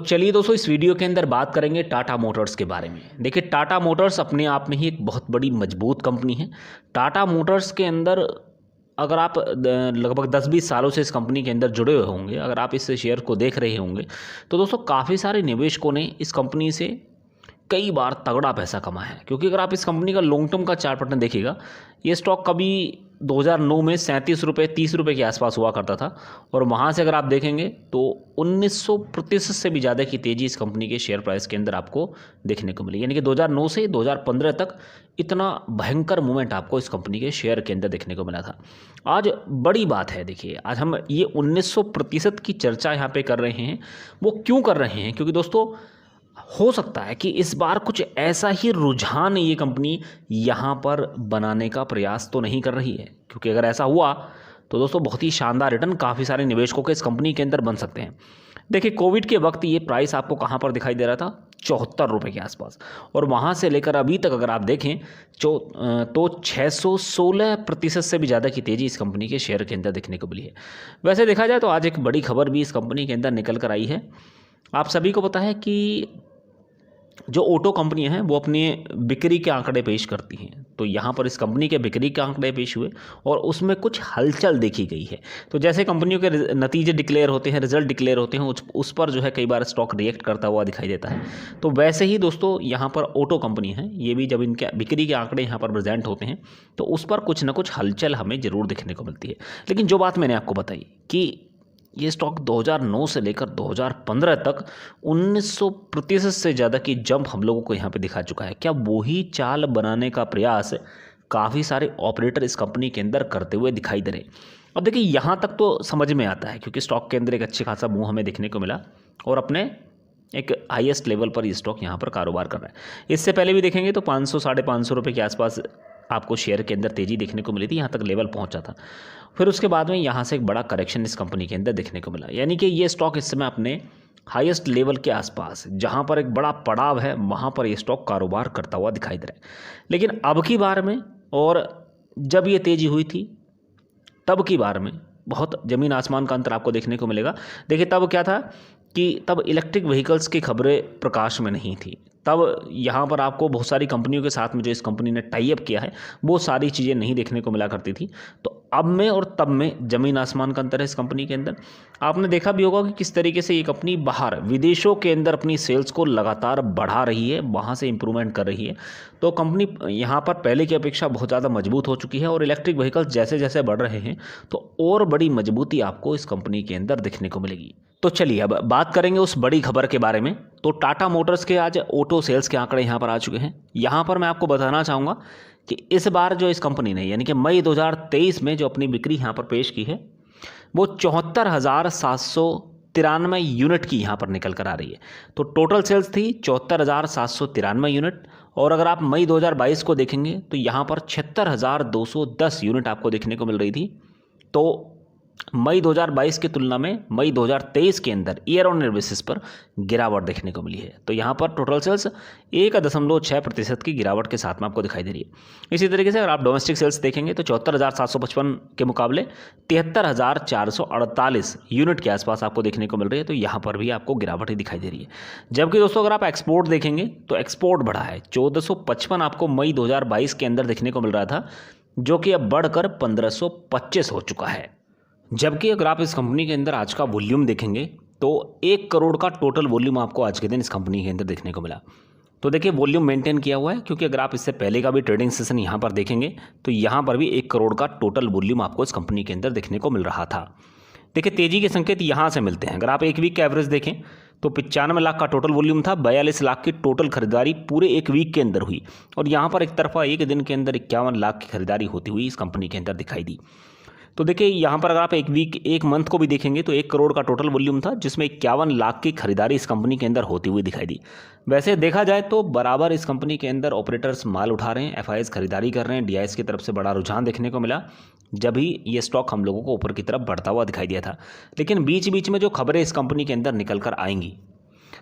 चलिए दोस्तों, इस वीडियो के अंदर बात करेंगे टाटा मोटर्स के बारे में। देखिए, टाटा मोटर्स अपने आप में ही एक बहुत बड़ी मजबूत कंपनी है। टाटा मोटर्स के अंदर अगर आप लगभग 10-20 सालों से इस कंपनी के अंदर जुड़े हुए होंगे, अगर आप इस शेयर को देख रहे होंगे, तो दोस्तों काफ़ी सारे निवेशकों ने इस कंपनी से कई बार तगड़ा पैसा कमाया है। क्योंकि अगर आप इस कंपनी का लॉन्ग टर्म का चार्ट पैटर्न देखिएगा, ये स्टॉक कभी 2009 में 37 रुपये 30 रुपये के आसपास हुआ करता था, और वहाँ से अगर आप देखेंगे तो 1900% से भी ज़्यादा की तेज़ी इस कंपनी के शेयर प्राइस के अंदर आपको देखने को मिली। यानी कि 2009 से 2015 तक इतना भयंकर मूवमेंट आपको इस कंपनी के शेयर के अंदर देखने को मिला था। आज बड़ी बात है, देखिए आज हम ये 1900% की चर्चा यहाँ पे कर रहे हैं। वो क्यों कर रहे हैं? क्योंकि दोस्तों हो सकता है कि इस बार कुछ ऐसा ही रुझान ये कंपनी यहाँ पर बनाने का प्रयास तो नहीं कर रही है। क्योंकि अगर ऐसा हुआ तो दोस्तों बहुत ही शानदार रिटर्न काफ़ी सारे निवेशकों के इस कंपनी के अंदर बन सकते हैं। देखिए, कोविड के वक्त ये प्राइस आपको कहाँ पर दिखाई दे रहा था? 74 रुपये के आसपास, और वहाँ से लेकर अभी तक अगर आप देखें तो 616% से भी ज़्यादा की तेज़ी इस कंपनी के शेयर के अंदर देखने को मिली है। वैसे देखा जाए तो आज एक बड़ी खबर भी इस कंपनी के अंदर निकल कर आई है। आप सभी को पता है कि जो ऑटो कंपनियां हैं वो अपने बिक्री के आंकड़े पेश करती हैं। तो यहाँ पर इस कंपनी के बिक्री के आंकड़े पेश हुए और उसमें कुछ हलचल देखी गई है। तो जैसे कंपनियों के नतीजे डिक्लेयर होते हैं, रिजल्ट डिक्लेयर होते हैं, उस पर जो है कई बार स्टॉक रिएक्ट करता हुआ दिखाई देता है। तो वैसे ही दोस्तों यहाँ पर ऑटो कंपनी है, ये भी जब इनके बिक्री के आंकड़े यहाँ पर प्रेजेंट होते हैं तो उस पर कुछ ना कुछ हलचल हमें ज़रूर देखने को मिलती है। लेकिन जो बात मैंने आपको बताई कि ये स्टॉक 2009 से लेकर 2015 तक 1900% से ज़्यादा की जंप हम लोगों को यहाँ पे दिखा चुका है। क्या वही चाल बनाने का प्रयास काफ़ी सारे ऑपरेटर इस कंपनी के अंदर करते हुए दिखाई दे रहे? अब देखिए, यहाँ तक तो समझ में आता है क्योंकि स्टॉक के अंदर एक अच्छे खासा मूव हमें देखने को मिला और अपने एक हाईएस्ट लेवल पर ये स्टॉक यहाँ पर कारोबार कर रहा है। इससे पहले भी देखेंगे तो 500 साढ़े 500 रुपये के आसपास आपको शेयर के अंदर तेज़ी देखने को मिली थी, यहाँ तक लेवल पहुँचा था। फिर उसके बाद में यहाँ से एक बड़ा करेक्शन इस कंपनी के अंदर देखने को मिला। यानी कि ये स्टॉक इस समय अपने हाईएस्ट लेवल के आसपास, जहाँ पर एक बड़ा पड़ाव है, वहाँ पर ये स्टॉक कारोबार करता हुआ दिखाई दे रहा है। लेकिन अब की बार में और जब ये तेज़ी हुई थी तब की बार में बहुत ज़मीन आसमान का अंतर आपको देखने को मिलेगा। देखिए, तब क्या था कि तब इलेक्ट्रिक व्हीकल्स की खबरें प्रकाश में नहीं थी। तब यहाँ पर आपको बहुत सारी कंपनियों के साथ में जो इस कंपनी ने टाई अप किया है वो सारी चीज़ें नहीं देखने को मिला करती थी। तो अब में और तब में ज़मीन आसमान का अंतर है इस कंपनी के अंदर। आपने देखा भी होगा कि किस तरीके से ये कंपनी बाहर विदेशों के अंदर अपनी सेल्स को लगातार बढ़ा रही है, वहाँ से इंप्रूवमेंट कर रही है। तो कंपनी यहाँ पर पहले की अपेक्षा बहुत ज़्यादा मजबूत हो चुकी है और इलेक्ट्रिक व्हीकल्स जैसे जैसे बढ़ रहे हैं तो और बड़ी मजबूती आपको इस कंपनी के अंदर देखने को मिलेगी। तो चलिए अब बात करेंगे उस बड़ी खबर के बारे में। तो टाटा मोटर्स के आज ऑटो सेल्स के आंकड़े यहाँ पर आ चुके हैं। यहाँ पर मैं आपको बताना चाहूँगा कि इस बार जो इस कंपनी ने यानी कि मई 2023 में जो अपनी बिक्री यहाँ पर पेश की है वो 74,793 यूनिट की यहाँ पर निकल कर आ रही है। तो टोटल सेल्स थी 74,793 यूनिट, और अगर आप मई 2022 को देखेंगे तो यहाँ पर 76,210 यूनिट आपको देखने को मिल रही थी। तो मई 2022 की तुलना में मई 2023 के अंदर ईयर ऑन ईयर बेसिस पर गिरावट देखने को मिली है। तो यहाँ पर टोटल सेल्स 1.6% की गिरावट के साथ में आपको दिखाई दे रही है। इसी तरीके से अगर आप डोमेस्टिक सेल्स देखेंगे तो 74,755 के मुकाबले 73,448 यूनिट के आसपास आपको देखने को मिल रही है। तो यहाँ पर भी आपको गिरावट ही दिखाई दे रही है। जबकि दोस्तों अगर आप एक्सपोर्ट देखेंगे तो एक्सपोर्ट बढ़ा है, 1455 आपको मई 2022 के अंदर देखने को मिल रहा था, जो कि अब बढ़कर 1525 हो चुका है। जबकि अगर आप इस कंपनी के अंदर आज का वॉल्यूम देखेंगे तो 1 करोड़ का टोटल वॉल्यूम आपको आज के दिन इस कंपनी के अंदर देखने को मिला। तो देखिए, वॉल्यूम मेंटेन किया हुआ है, क्योंकि अगर आप इससे पहले का भी ट्रेडिंग सेशन यहाँ पर देखेंगे तो यहाँ पर भी 1 करोड़ का टोटल वॉल्यूम आपको इस कंपनी के अंदर देखने को मिल रहा था। देखिए, तेज़ी के संकेत यहाँ से मिलते हैं। अगर आप एक वीक का एवरेज देखें तो 95 लाख का टोटल वॉल्यूम था, 42 लाख की टोटल खरीदारी पूरे एक वीक के अंदर हुई, और यहाँ पर एक तरफा एक दिन के अंदर 51 लाख की खरीदारी होती हुई इस कंपनी के अंदर दिखाई दी। तो देखिए, यहाँ पर अगर आप एक मंथ को भी देखेंगे तो 1 करोड़ का टोटल वॉल्यूम था, जिसमें 51 लाख की खरीदारी इस कंपनी के अंदर होती हुई दिखाई दी। वैसे देखा जाए तो बराबर इस कंपनी के अंदर ऑपरेटर्स माल उठा रहे हैं, एफआईएस खरीदारी कर रहे हैं, डीआईएस की तरफ से बड़ा रुझान देखने को मिला जब ही ये स्टॉक हम लोगों को ऊपर की तरफ बढ़ता हुआ दिखाई दिया था। लेकिन बीच बीच में जो खबरें इस कंपनी के अंदर निकल कर आएंगी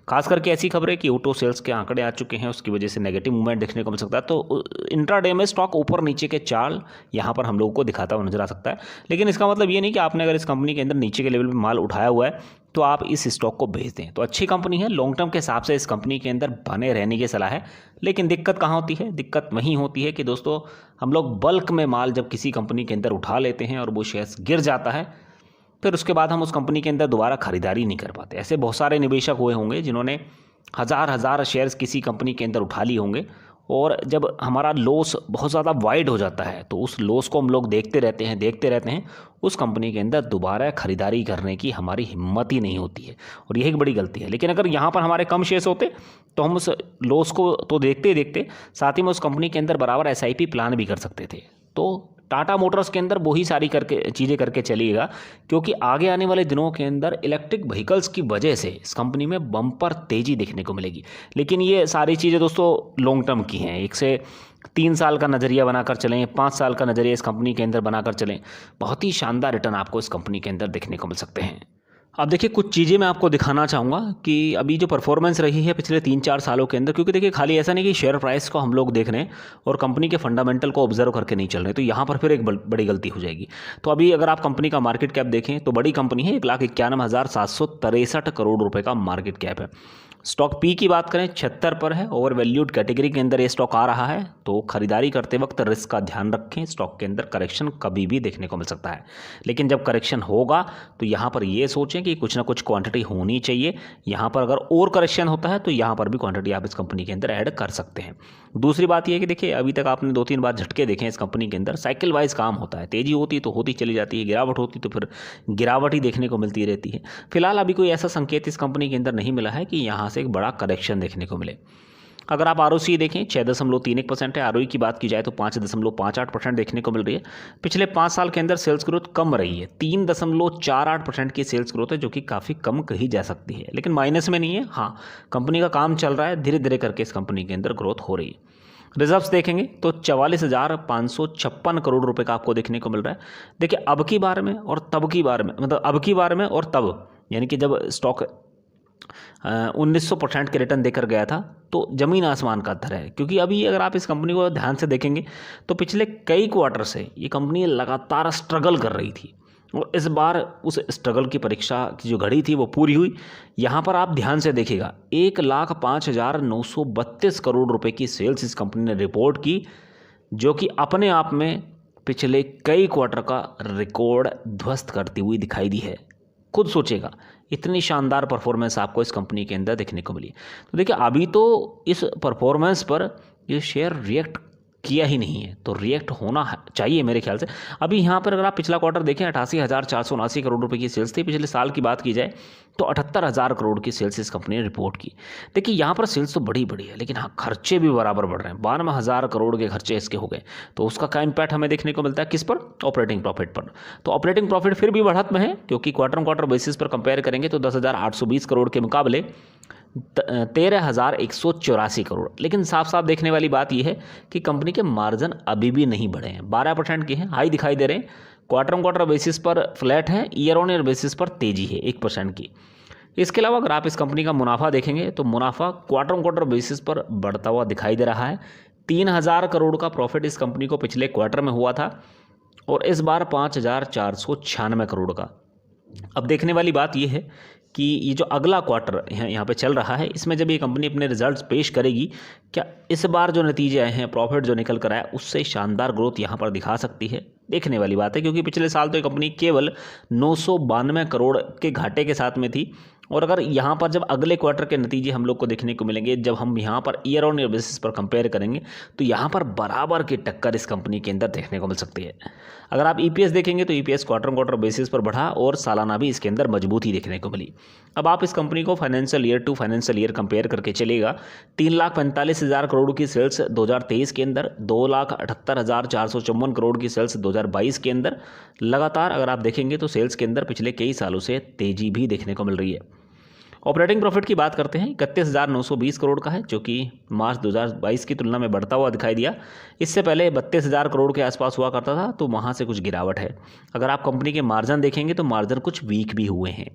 खास करके ऐसी खबरें कि ऑटो सेल्स के आंकड़े आ चुके हैं, उसकी वजह से नेगेटिव मूवमेंट देखने को मिल सकता है। तो इंट्राडे में स्टॉक ऊपर नीचे के चाल यहाँ पर हम लोगों को दिखाता हुआ नजर आ सकता है। लेकिन इसका मतलब ये नहीं कि आपने अगर इस कंपनी के अंदर नीचे के लेवल पर माल उठाया हुआ है तो आप इस स्टॉक को बेच दें। तो अच्छी कंपनी है, लॉन्ग टर्म के हिसाब से इस कंपनी के अंदर बने रहने की सलाह है। लेकिन दिक्कत कहाँ होती है? दिक्कत वहीं होती है कि दोस्तों हम लोग बल्क में माल जब किसी कंपनी के अंदर उठा लेते हैं और वो शेयर्स गिर जाता है, फिर उसके बाद हम उस कंपनी के अंदर दोबारा खरीदारी नहीं कर पाते। ऐसे बहुत सारे निवेशक हुए होंगे जिन्होंने हज़ार शेयर्स किसी कंपनी के अंदर उठा लिए होंगे, और जब हमारा लॉस बहुत ज़्यादा वाइड हो जाता है तो उस लॉस को हम लोग देखते रहते हैं, उस कंपनी के अंदर दोबारा खरीदारी करने की हमारी हिम्मत ही नहीं होती है, और यही एक बड़ी गलती है। लेकिन अगर यहाँ पर हमारे कम शेयर्स होते तो हम उस लॉस को तो देखते साथ ही में उस कंपनी के अंदर बराबर SIP प्लान भी कर सकते थे। तो टाटा मोटर्स के अंदर वही सारी चीज़ें करके चलिएगा, क्योंकि आगे आने वाले दिनों के अंदर इलेक्ट्रिक व्हीकल्स की वजह से इस कंपनी में बम्पर तेज़ी देखने को मिलेगी। लेकिन ये सारी चीज़ें दोस्तों लॉन्ग टर्म की हैं, 1 से 3 साल का नज़रिया बनाकर चलें, 5 साल का नज़रिया इस कंपनी के अंदर बनाकर चलें, बहुत ही शानदार रिटर्न आपको इस कंपनी के अंदर देखने को मिल सकते हैं। अब देखिए कुछ चीज़ें मैं आपको दिखाना चाहूँगा कि अभी जो परफॉर्मेंस रही है पिछले 3-4 सालों के अंदर, क्योंकि देखिए खाली ऐसा नहीं कि शेयर प्राइस को हम लोग देख रहे हैं और कंपनी के फंडामेंटल को ऑब्जर्व करके नहीं चल रहे, तो यहाँ पर फिर एक बड़ी गलती हो जाएगी। तो अभी अगर आप कंपनी का मार्केट कैप देखें तो बड़ी कंपनी है, 1,91,763 करोड़ रुपये का मार्केट कैप है। स्टॉक पी की बात करें 76 पर है, ओवर वैल्यूड कैटेगरी के अंदर ये स्टॉक आ रहा है। तो खरीदारी करते वक्त रिस्क का ध्यान रखें, स्टॉक के अंदर करेक्शन कभी भी देखने को मिल सकता है। लेकिन जब करेक्शन होगा तो यहाँ पर ये सोचें कि कुछ ना कुछ क्वांटिटी होनी चाहिए। यहाँ पर अगर और करेक्शन होता है तो यहाँ पर भी क्वांटिटी आप इस कंपनी के अंदर ऐड कर सकते हैं। दूसरी बात यह है कि देखिए अभी तक आपने 2-3 बार झटके देखे इस कंपनी के अंदर, साइकिल वाइज काम होता है, तेज़ी होती तो होती चली जाती है, गिरावट होती तो फिर गिरावट ही देखने को मिलती रहती है। फिलहाल अभी कोई ऐसा संकेत इस कंपनी के अंदर नहीं मिला है कि यहाँ से एक बड़ा करेक्शन देखने को मिले। अगर आप ROC देखें 6.31% है, ROE की बात की जाए तो 5.58% देखने को मिल रही है। पिछले 5 साल के अंदर सेल्स ग्रोथ कम रही है, 3.48% की सेल्स ग्रोथ है, जो कि काफ़ी कम कही जा सकती है, लेकिन माइनस में नहीं है। हाँ, कंपनी का काम चल रहा है, धीरे धीरे करके इस कंपनी के अंदर ग्रोथ हो रही है। रिजर्व्स देखेंगे तो 44,556 करोड़ रुपए का आपको देखने को मिल रहा है। देखिए अब की बार में और तब की बार में, मतलब अब की बार में और तब, यानी कि जब स्टॉक 1900% के रिटर्न देकर गया था, तो ज़मीन आसमान का अंतर है। क्योंकि अभी अगर आप इस कंपनी को ध्यान से देखेंगे तो पिछले कई क्वार्टर से ये कंपनी लगातार स्ट्रगल कर रही थी, और इस बार उस स्ट्रगल की परीक्षा की जो घड़ी थी वो पूरी हुई। यहाँ पर आप ध्यान से देखिएगा 1,05,932 करोड़ रुपए की सेल्स इस कंपनी ने रिपोर्ट की, जो कि अपने आप में पिछले कई क्वार्टर का रिकॉर्ड ध्वस्त करती हुई दिखाई दी है। खुद सोचेगा इतनी शानदार परफॉर्मेंस आपको इस कंपनी के अंदर देखने को मिली। तो देखिए अभी तो इस परफॉर्मेंस पर ये शेयर रिएक्ट किया ही नहीं है, तो रिएक्ट होना चाहिए मेरे ख्याल से। अभी यहाँ पर अगर आप पिछला क्वार्टर देखें 88,479 करोड़ रुपए की सेल्स थी। पिछले साल की बात की जाए तो 78,000 करोड़ की सेल्स इस कंपनी ने रिपोर्ट की। देखिए यहाँ पर सेल्स तो बड़ी है, लेकिन हाँ खर्चे भी बराबर बढ़ रहे हैं, 92,000 करोड़ के खर्चे इसके हो गए। तो उसका क्या इम्पैक्ट हमें देखने को मिलता है, किस पर? ऑपरेटिंग प्रॉफिट पर। तो ऑपरेटिंग प्रॉफिट फिर भी बढ़त में है, क्योंकि क्वार्टर बेसिस पर कंपेयर करेंगे तो 10,820 करोड़ के मुकाबले 13,184 करोड़। लेकिन साफ साफ देखने वाली बात यह है कि कंपनी के मार्जिन अभी भी नहीं बढ़े हैं, 12% के हैं, हाई दिखाई दे रहे हैं। क्वार्टर बेसिस पर फ्लैट है, ईयर ऑन ईयर बेसिस पर तेजी है 1% की। इसके अलावा अगर आप इस कंपनी का मुनाफा देखेंगे तो मुनाफा क्वार्टर बेसिस पर बढ़ता हुआ दिखाई दे रहा है। 3,000 करोड़ का प्रॉफिट इस कंपनी को पिछले क्वार्टर में हुआ था, और इस बार 5,496 करोड़ का। अब देखने वाली बात यह है कि ये जो अगला क्वार्टर यहाँ पे चल रहा है, इसमें जब ये कंपनी अपने रिजल्ट्स पेश करेगी, क्या इस बार जो नतीजे आए हैं, प्रॉफिट जो निकल कर आया, उससे शानदार ग्रोथ यहाँ पर दिखा सकती है? देखने वाली बात है, क्योंकि पिछले साल तो ये कंपनी केवल 992 करोड़ के घाटे के साथ में थी। और अगर यहाँ पर जब अगले क्वार्टर के नतीजे हम लोग को देखने को मिलेंगे, जब हम यहाँ per year on year basis पर कंपेयर करेंगे, तो यहाँ पर बराबर की टक्कर इस कंपनी के अंदर देखने को मिल सकती है। अगर आप EPS देखेंगे तो EPS क्वार्टर बेसिस पर बढ़ा, और सालाना भी इसके अंदर मजबूती देखने को मिली। अब आप इस कंपनी को financial year to financial year compare करके चलेगा, 3,45,000 करोड़ की सेल्स 2023 के अंदर, 2,78,454 करोड़ की सेल्स 2022 के अंदर। लगातार अगर आप देखेंगे तो सेल्स के अंदर पिछले कई सालों से तेजी भी देखने को मिल रही है। ऑपरेटिंग प्रॉफिट की बात करते हैं, 31,920 करोड़ का है, जो कि मार्च 2022 की तुलना में बढ़ता हुआ दिखाई दिया। इससे पहले 32,000 करोड़ के आसपास हुआ करता था, तो वहाँ से कुछ गिरावट है। अगर आप कंपनी के मार्जिन देखेंगे तो मार्जिन कुछ वीक भी हुए हैं।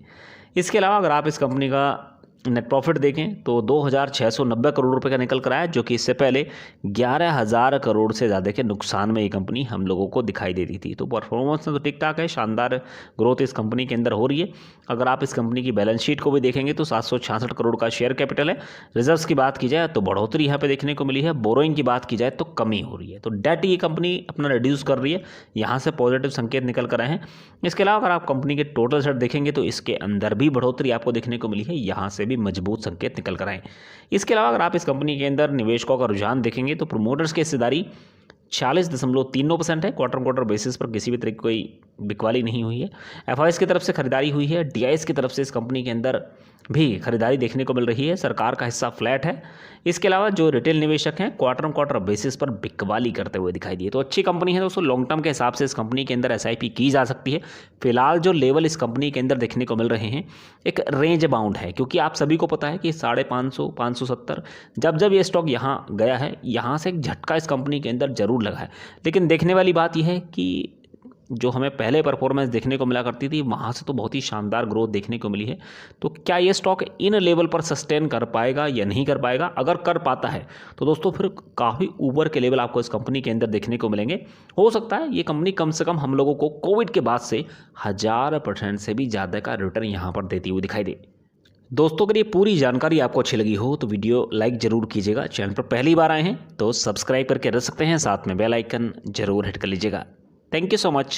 इसके अलावा अगर आप इस कंपनी का नेट प्रॉफिट देखें तो 2,690 करोड़ रुपए का निकल कर आया, जो कि इससे पहले 11,000 करोड़ से ज़्यादा के नुकसान में ये कंपनी हम लोगों को दिखाई देती थी। तो परफॉर्मेंस तो ठीक ठाक है, शानदार ग्रोथ इस कंपनी के अंदर हो रही है। अगर आप इस कंपनी की बैलेंस शीट को भी देखेंगे तो 766 करोड़ का शेयर कैपिटल है। रिजर्व्स की बात की जाए तो बढ़ोतरी यहाँ पे देखने को मिली है। बोरोइंग की बात की जाए तो कमी हो रही है। तो डेट ये कंपनी अपना रिड्यूस कर रही है, यहाँ से पॉजिटिव संकेत निकल कर आए हैं। इसके अलावा अगर आप कंपनी के टोटल सेट देखेंगे तो इसके अंदर भी बढ़ोतरी आपको देखने को मिली है, यहाँ से भी मजबूत संकेत निकल कर आए। इसके अलावा अगर आप इस कंपनी के अंदर निवेशकों का रुझान देखेंगे तो प्रोमोटर्स की हिस्सेदारी 46.39% है। क्वार्टर बेसिस पर किसी भी तरह की कोई बिकवाली नहीं हुई है। एफआईएस की तरफ से खरीदारी हुई है, डीआईएस की तरफ से इस कंपनी के अंदर भी खरीदारी देखने को मिल रही है। सरकार का हिस्सा फ्लैट है। इसके अलावा जो रिटेल निवेशक हैं क्वार्टर बेसिस पर बिकवाली करते हुए दिखाई दिए। तो अच्छी कंपनी है दोस्तों, लॉन्ग टर्म के हिसाब से इस कंपनी के अंदर एसआईपी की जा सकती है। फिलहाल जो लेवल इस कंपनी के अंदर देखने को मिल रहे हैं एक रेंज बाउंड है, क्योंकि आप सभी को पता है कि 550, 570 जब ये स्टॉक यहाँ गया है, यहाँ से एक झटका इस कंपनी के अंदर जरूर लगा है। लेकिन देखने वाली बात यह है कि जो हमें पहले परफॉर्मेंस देखने को मिला करती थी वहाँ से तो बहुत ही शानदार ग्रोथ देखने को मिली है। तो क्या ये स्टॉक इन लेवल पर सस्टेन कर पाएगा या नहीं कर पाएगा? अगर कर पाता है तो दोस्तों फिर काफ़ी ऊपर के लेवल आपको इस कंपनी के अंदर देखने को मिलेंगे। हो सकता है ये कंपनी कम से कम हम लोगों को कोविड के बाद से 1000% से भी ज़्यादा का रिटर्न यहाँ पर देती हुई दिखाई दे। दोस्तों अगर ये पूरी जानकारी आपको अच्छी लगी हो तो वीडियो लाइक ज़रूर कीजिएगा। चैनल पर पहली बार आए हैं तो सब्सक्राइब करके रख सकते हैं, साथ में बेल आइकन जरूर हिट कर लीजिएगा। Thank you so much.